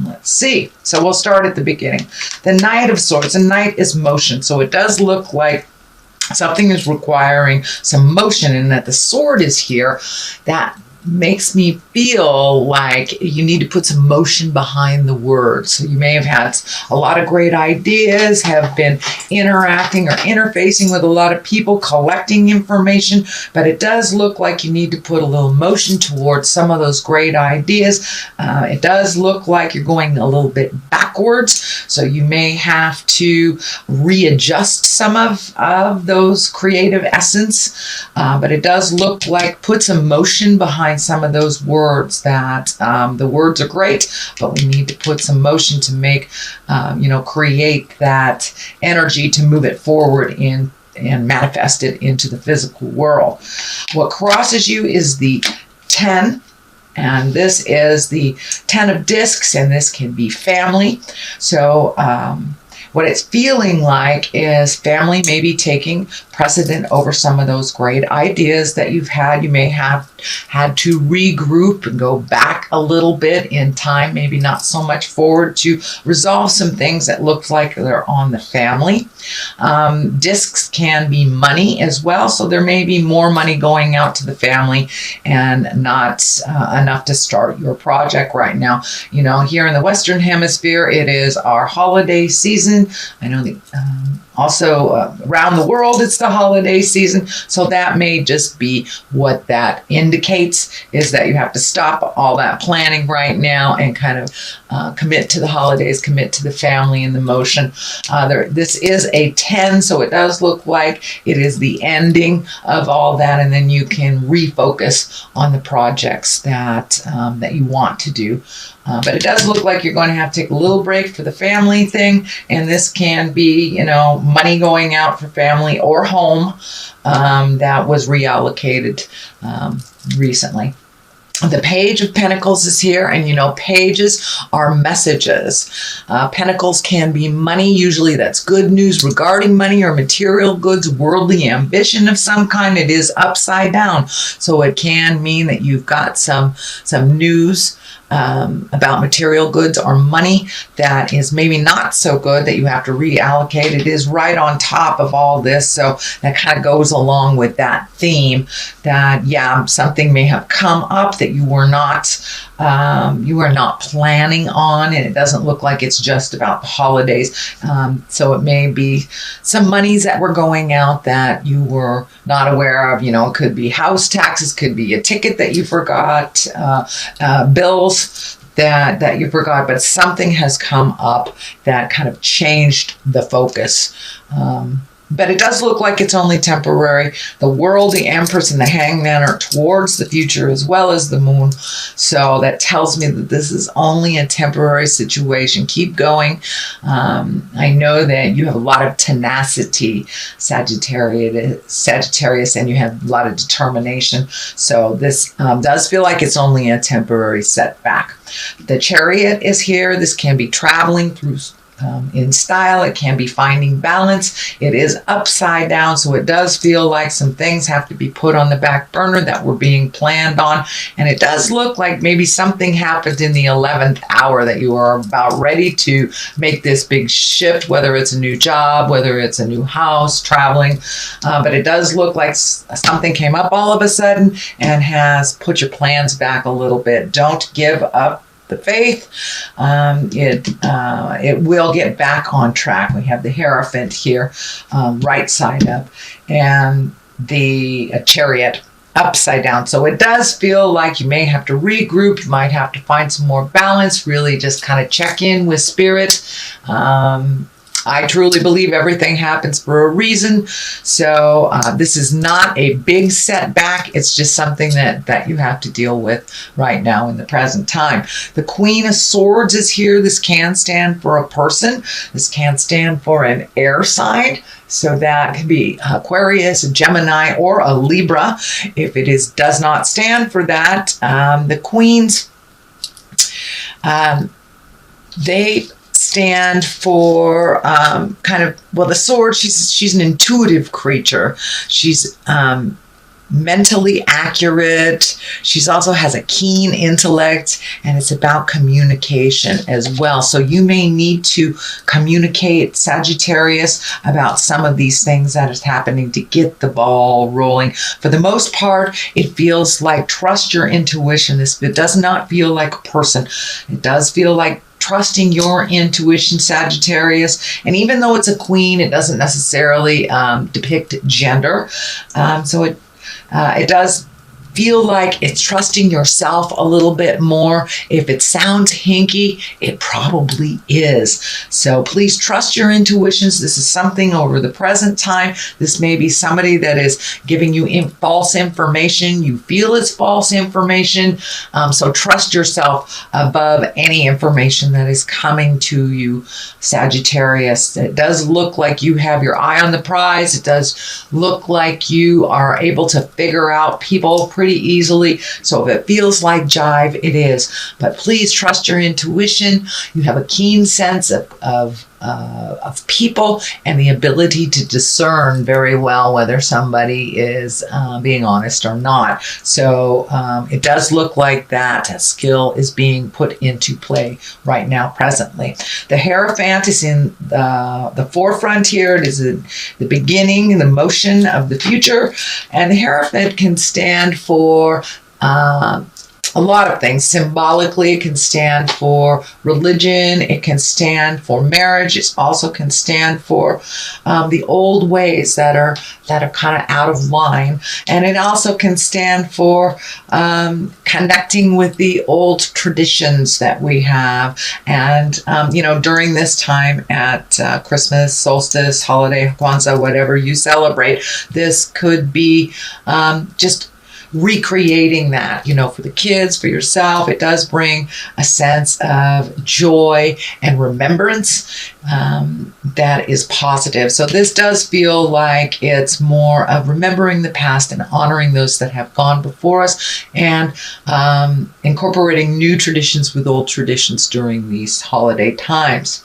Let's see. So we'll start at the beginning. The Knight of Swords. The Knight is motion. So it does look like something is requiring some motion, and that the sword is here. That makes me feel like you need to put some motion behind the words. So you may have had a lot of great ideas, have been interacting or interfacing with a lot of people, collecting information, but it does look like you need to put a little motion towards some of those great ideas. It does look like you're going a little bit backwards, so you may have to readjust some of those creative essence, but it does look like put some motion behind some of those words. That the words are great, but we need to put some motion to make, create that energy to move it forward and manifest it into the physical world. What crosses you is the 10. And this is the 10 of discs, and this can be family. So what it's feeling like is family maybe taking precedent over some of those great ideas that you've had. You may have had to regroup and go back a little bit in time, maybe not so much forward, to resolve some things that look like they're on the family. Discs can be money as well, so there may be more money going out to the family and not enough to start your project right now. Here in the Western Hemisphere, it is our holiday season. I know also around the world it's the holiday season, so that may just be what that indicates, is that you have to stop all that planning right now and kind of commit to the holidays, commit to the family and the motion. This is a 10, so it does look like it is the ending of all that, and then you can refocus on the projects that you want to do. But it does look like you're going to have to take a little break for the family thing, and this can be, money going out for family or home that was reallocated recently. The Page of Pentacles is here, and pages are messages. Pentacles can be money. Usually that's good news regarding money or material goods, worldly ambition of some kind. It is upside down, so it can mean that you've got some news about material goods or money that is maybe not so good, that you have to reallocate. It is right on top of all this, so that kind of goes along with that theme that something may have come up that you were not planning on, and it doesn't look like it's just about the holidays. So it may be some monies that were going out that you were not aware of. It could be house taxes, could be a ticket that you forgot, bills that you forgot, but something has come up that kind of changed the focus. But it does look like it's only temporary. The World, the Empress, and the Hangman are towards the future as well as the Moon. So that tells me that this is only a temporary situation. Keep going. I know that you have a lot of tenacity, Sagittarius, and you have a lot of determination. So this does feel like it's only a temporary setback. The Chariot is here. This can be traveling through in style. It can be finding balance. It is upside down, so it does feel like some things have to be put on the back burner that were being planned on, and it does look like maybe something happened in the 11th hour that you are about ready to make this big shift, whether it's a new job, whether it's a new house, traveling, but it does look like something came up all of a sudden and has put your plans back a little bit. Don't give up the faith. It will get back on track. We have the Hierophant here, right side up, and the Chariot upside down. So it does feel like you may have to regroup. You might have to find some more balance, really just kind of check in with spirit. I truly believe everything happens for a reason. So this is not a big setback. It's just something that you have to deal with right now in the present time. The Queen of Swords is here. This can stand for a person. This can stand for an air sign. So that can be Aquarius, a Gemini, or a Libra. If it does not stand for that, the Queens, they stand for the sword. She's an intuitive creature. She's mentally accurate. She's also has a keen intellect, and it's about communication as well. So you may need to communicate, Sagittarius, about some of these things that is happening to get the ball rolling. For the most part, it feels like trust your intuition. It does not feel like a person. It does feel like trusting your intuition, Sagittarius. And even though it's a queen, it doesn't necessarily depict gender. So it does feel like it's trusting yourself a little bit more. If it sounds hinky, it probably is. So please trust your intuitions. This is something over the present time. This may be somebody that is giving you false information. You feel it's false information. So trust yourself above any information that is coming to you, Sagittarius. It does look like you have your eye on the prize. It does look like you are able to figure out people pretty easily. So if it feels like jive, it is. But please trust your intuition. You have a keen sense of people and the ability to discern very well whether somebody is being honest or not. So it does look like that skill is being put into play right now, presently. The Hierophant is in the forefront here. It is the beginning and the motion of the future. And the Hierophant can stand for a lot of things. Symbolically, it can stand for religion. It can stand for marriage. It also can stand for the old ways that are kind of out of line. And it also can stand for connecting with the old traditions that we have. And, during this time at Christmas, solstice, holiday, Kwanzaa, whatever you celebrate, this could be just recreating that, for the kids, for yourself. It does bring a sense of joy and remembrance that is positive. So this does feel like it's more of remembering the past and honoring those that have gone before us, and incorporating new traditions with old traditions during these holiday times.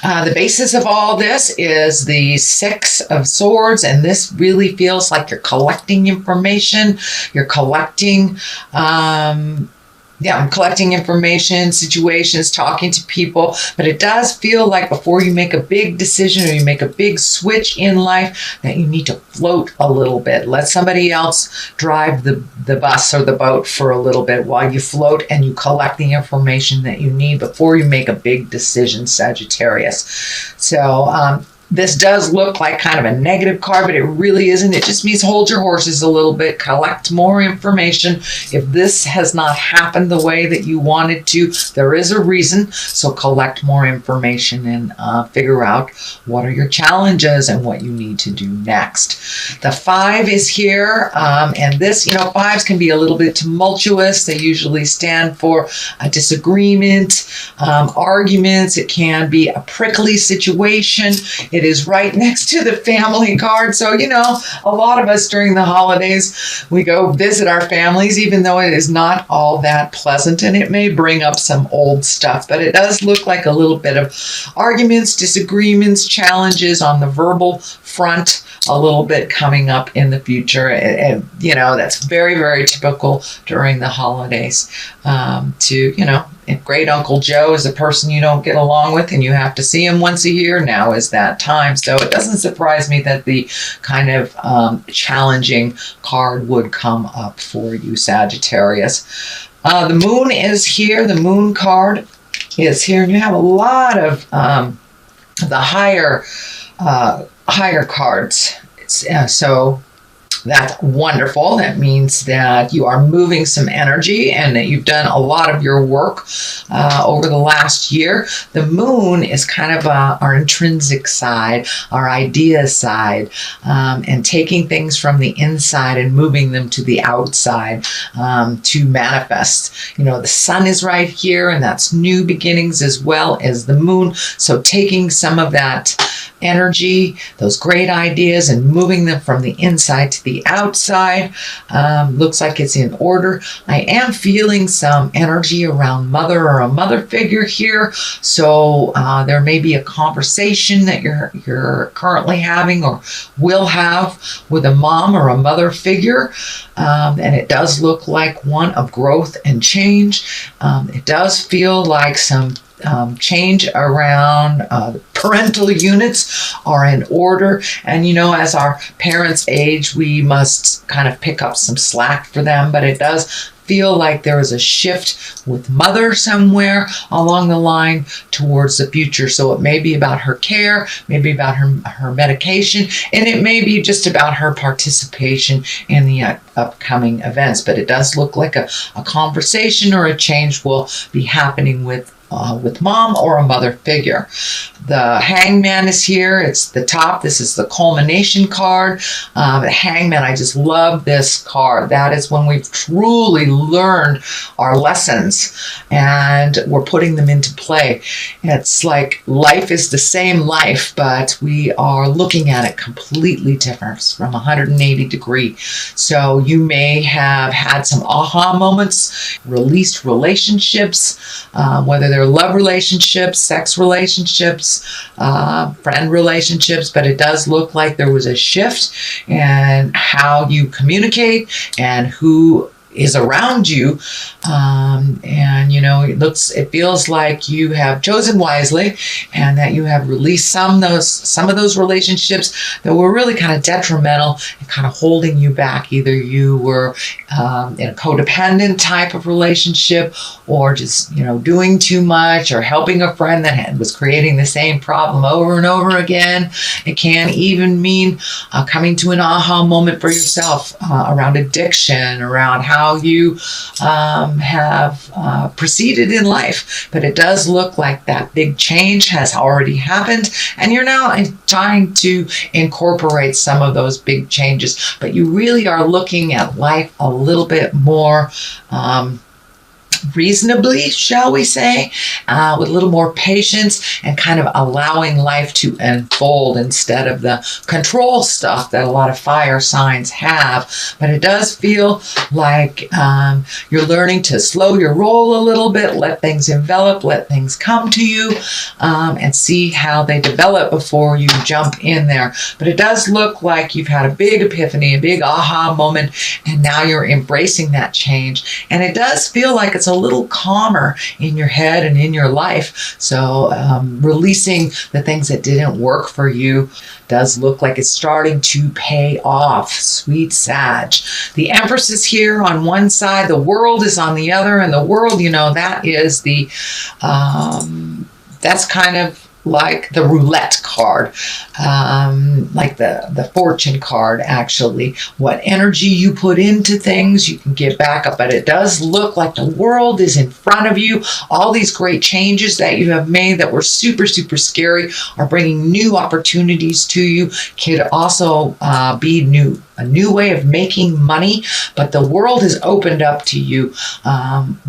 The basis of all this is the Six of Swords, and this really feels like you're collecting information. You're collecting, I'm collecting information, situations, talking to people, but it does feel like before you make a big decision or you make a big switch in life, that you need to float a little bit. Let somebody else drive the bus or the boat for a little bit while you float and you collect the information that you need before you make a big decision, Sagittarius. So, this does look like kind of a negative card, but it really isn't. It just means hold your horses a little bit, collect more information. If this has not happened the way that you wanted to, there is a reason. So collect more information and figure out what are your challenges and what you need to do next. The 5 is here, and this, fives can be a little bit tumultuous. They usually stand for a disagreement, arguments. It can be a prickly situation. It is right next to the family card. So, a lot of us during the holidays, we go visit our families, even though it is not all that pleasant, and it may bring up some old stuff, but it does look like a little bit of arguments, disagreements, challenges on the verbal front, a little bit coming up in the future. And that's very, very typical during the holidays if great Uncle Joe is a person you don't get along with and you have to see him once a year, now is that time. So it doesn't surprise me that the kind of challenging card would come up for you, Sagittarius. The moon is here. The moon card is here. And you have a lot of the higher cards. So that's wonderful. That means that you are moving some energy and that you've done a lot of your work over the last year. The moon is kind of our intrinsic side, our idea side, and taking things from the inside and moving them to the outside to manifest. The sun is right here, and that's new beginnings as well as the moon. So taking some of that energy, those great ideas, and moving them from the inside to the outside. Looks like it's in order. I am feeling some energy around mother or a mother figure here. So there may be a conversation that you're currently having or will have with a mom or a mother figure. And it does look like one of growth and change. It does feel like some change around parental units are in order. And as our parents age, we must kind of pick up some slack for them, but it does feel like there is a shift with mother somewhere along the line towards the future. So it may be about her care, maybe about her medication, and it may be just about her participation in the upcoming events. But it does look like a conversation or a change will be happening with mom or a mother figure. The Hangman is here. It's the top. This is the culmination card. The Hangman, I just love this card. That is when we've truly learned our lessons and we're putting them into play. It's like life is the same life, but we are looking at it completely different from 180 degrees. So you may have had some aha moments, released relationships, whether they're love relationships, sex relationships, friend relationships, but it does look like there was a shift in how you communicate and who is around you. It feels like you have chosen wisely and that you have released some of those relationships that were really kind of detrimental and kind of holding you back. Either you were in a codependent type of relationship or just, doing too much or helping a friend that was creating the same problem over and over again. It can even mean coming to an aha moment for yourself around addiction, around how you have proceeded in life. But it does look like that big change has already happened and you're now trying to incorporate some of those big changes, but you really are looking at life a little bit more reasonably, shall we say, with a little more patience and kind of allowing life to unfold instead of the control stuff that a lot of fire signs have. But it does feel like you're learning to slow your roll a little bit, let things envelop, let things come to you, and see how they develop before you jump in there. But it does look like you've had a big epiphany, a big aha moment, and now you're embracing that change. And it does feel like it's a little calmer in your head and in your life. So releasing the things that didn't work for you does look like it's starting to pay off. Sweet Sag. The Empress is here on one side, the World is on the other, and the World, that is the that's kind of like the roulette card, like the fortune card, actually. What energy you put into things, you can get back up. But it does look like the World is in front of you. All these great changes that you have made that were super, super scary are bringing new opportunities to you. Could also be a new way of making money. But the World has opened up to you.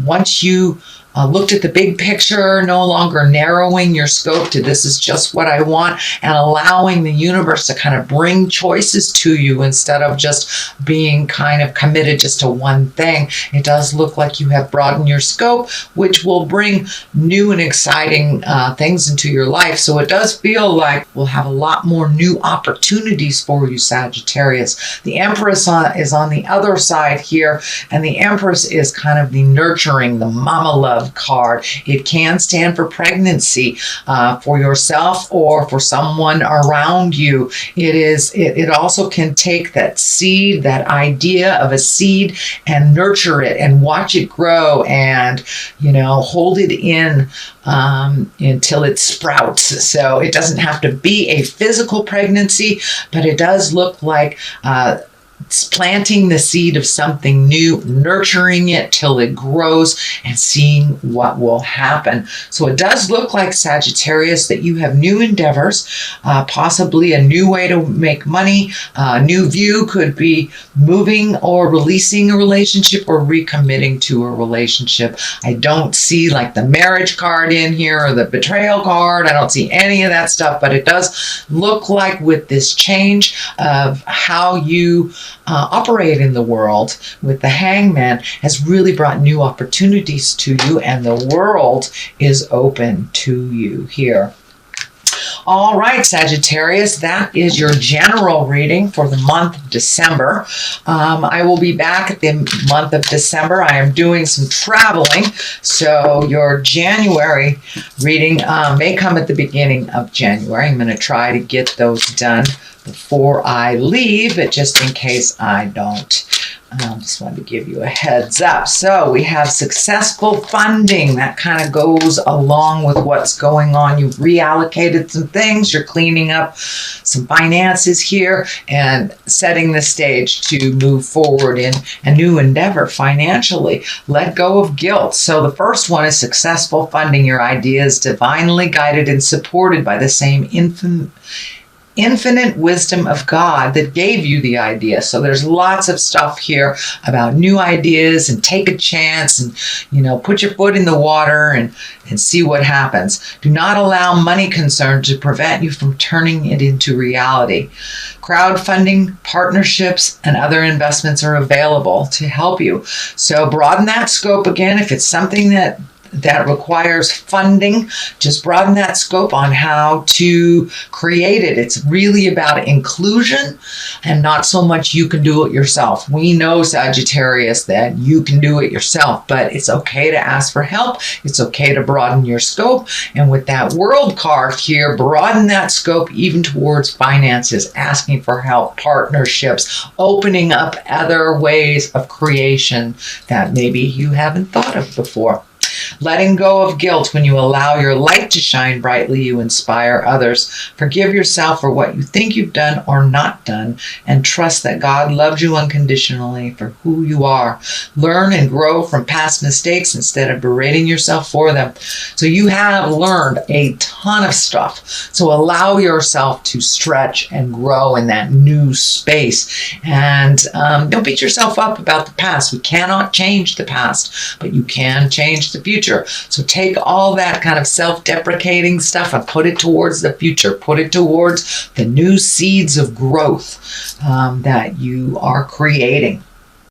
Once you looked at the big picture, no longer narrowing your scope to this is just what I want, and allowing the universe to kind of bring choices to you instead of just being kind of committed just to one thing. It does look like you have broadened your scope, which will bring new and exciting things into your life. So it does feel like we'll have a lot more new opportunities for you, Sagittarius. The Empress is on the other side here, and the Empress is kind of the nurturing, the mama love card. It can stand for pregnancy for yourself or for someone around you. It also can take that seed, that idea of a seed, and nurture it and watch it grow and hold it in until it sprouts. So it doesn't have to be a physical pregnancy, but it does look like planting the seed of something new, nurturing it till it grows, and seeing what will happen. So it does look like, Sagittarius, that you have new endeavors, possibly a new way to make money. A new view could be moving or releasing a relationship or recommitting to a relationship. I don't see like the marriage card in here or the betrayal card. I don't see any of that stuff, but it does look like with this change of how you operate in the world with the Hangman has really brought new opportunities to you, and the world is open to you here. All right, Sagittarius, that is your general reading for the month of December. I will be back at the month of December. I am doing some traveling, so your January reading may come at the beginning of January. I'm going to try to get those done before I leave, but just in case I don't. Just wanted to give you a heads up. So we have successful funding. That kind of goes along with what's going on. You've reallocated some things. You're cleaning up some finances here and setting the stage to move forward in a new endeavor financially. Let go of guilt. So the first one is successful funding. Your idea is divinely guided and supported by the same infinite wisdom of God that gave you the idea. So there's lots of stuff here about new ideas, and take a chance and, put your foot in the water and see what happens. Do not allow money concern to prevent you from turning it into reality. Crowdfunding, partnerships, and other investments are available to help you. So broaden that scope again. If it's something that requires funding, just broaden that scope on how to create it. It's really about inclusion and not so much you can do it yourself. We know, Sagittarius, that you can do it yourself, but it's okay to ask for help. It's okay to broaden your scope. And with that World card here, broaden that scope even towards finances, asking for help, partnerships, opening up other ways of creation that maybe you haven't thought of before. Letting go of guilt. When you allow your light to shine brightly, you inspire others. Forgive yourself for what you think you've done or not done, and trust that God loves you unconditionally for who you are. Learn and grow from past mistakes instead of berating yourself for them. So you have learned a ton of stuff. So allow yourself to stretch and grow in that new space. And don't beat yourself up about the past. We cannot change the past, but you can change the future. So take all that kind of self-deprecating stuff and put it towards the future. Put it towards the new seeds of growth that you are creating.